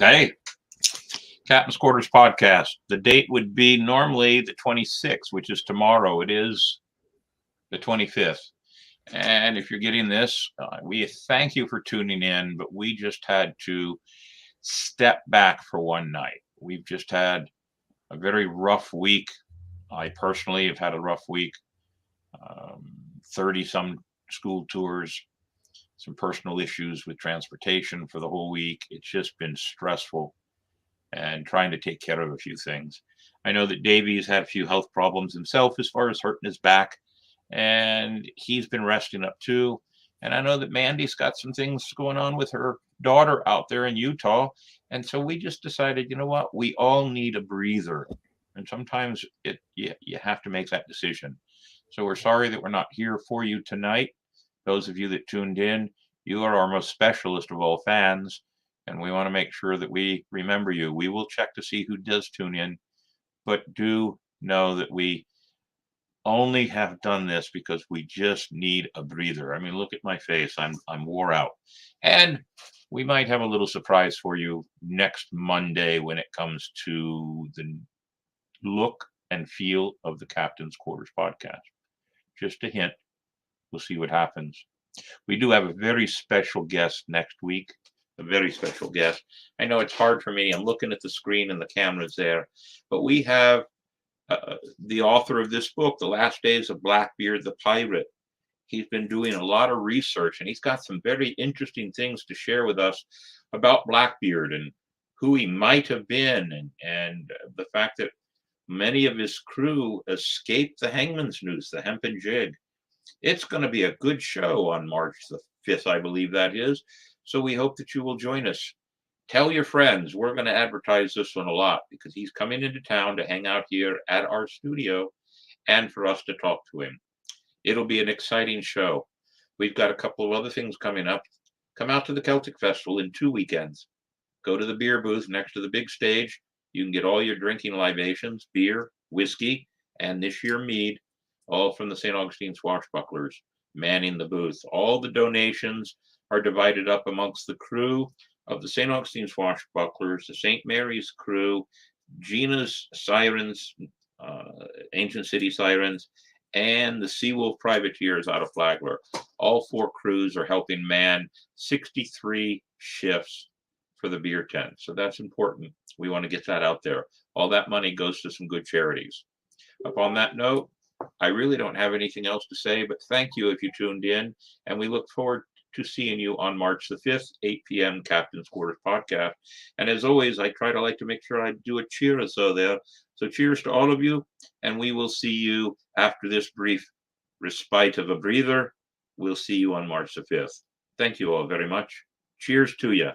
Hey, Captain's Quarters podcast. The date would be normally the 26th, which is tomorrow. It is the 25th. And if you're getting this, we thank you for tuning in, but we just had to step back for one night. We've just had a very rough week. I personally have had a rough week. 30 some school tours, some personal issues with transportation for the whole week. It's just been stressful and trying to take care of a few things. I know that Davey's had a few health problems himself as far as hurting his back, and he's been resting up too. And I know that Mandy's got some things going on with her daughter out there in Utah. And so we just decided, you know what? We all need a breather. And sometimes you have to make that decision. So we're sorry that we're not here for you tonight. Those of you that tuned in, you are our most specialist of all fans, and we want to make sure that we remember you. We will check to see who does tune in, but do know that we only have done this because we just need a breather. I mean, look at my face. I'm wore out. And we might have a little surprise for you next Monday when it comes to the look and feel of the Captain's Quarters podcast. Just a hint. We'll see what happens. We do have a very special guest next week. A very special guest. I know it's hard for me. I'm looking at the screen and the camera's there, but we have the author of this book, The Last Days of Blackbeard the Pirate. He's been doing a lot of research, and he's got some very interesting things to share with us about Blackbeard and who he might have been, and the fact that many of his crew escaped the hangman's noose, the hempen jig. It's going to be a good show on March the 5th, I believe that is. So we hope that you will join us. Tell your friends. We're going to advertise this one a lot because he's coming into town to hang out here at our studio and for us to talk to him. It'll be an exciting show. We've got a couple of other things coming up. Come out to the Celtic Festival in 2 weekends. Go to the beer booth next to the big stage. You can get all your drinking libations, beer, whiskey, and this year mead, all from the St. Augustine Swashbucklers, manning the booth. All the donations are divided up amongst the crew of the St. Augustine Swashbucklers, the St. Mary's crew, Gina's Sirens, Ancient City Sirens, and the Seawolf Privateers out of Flagler. All 4 crews are helping man 63 shifts for the beer tent. So that's important. We want to get that out there. All that money goes to some good charities. Upon that note, I really don't have anything else to say, but thank you if you tuned in, and we look forward to seeing you on March the 5th, 8 p.m. Captain's Quarters podcast. And as always, I try to like to make sure I do a cheer or so there. So cheers to all of you, and we will see you after this brief respite of a breather. We'll see you on March the 5th. Thank you all very much. Cheers to you.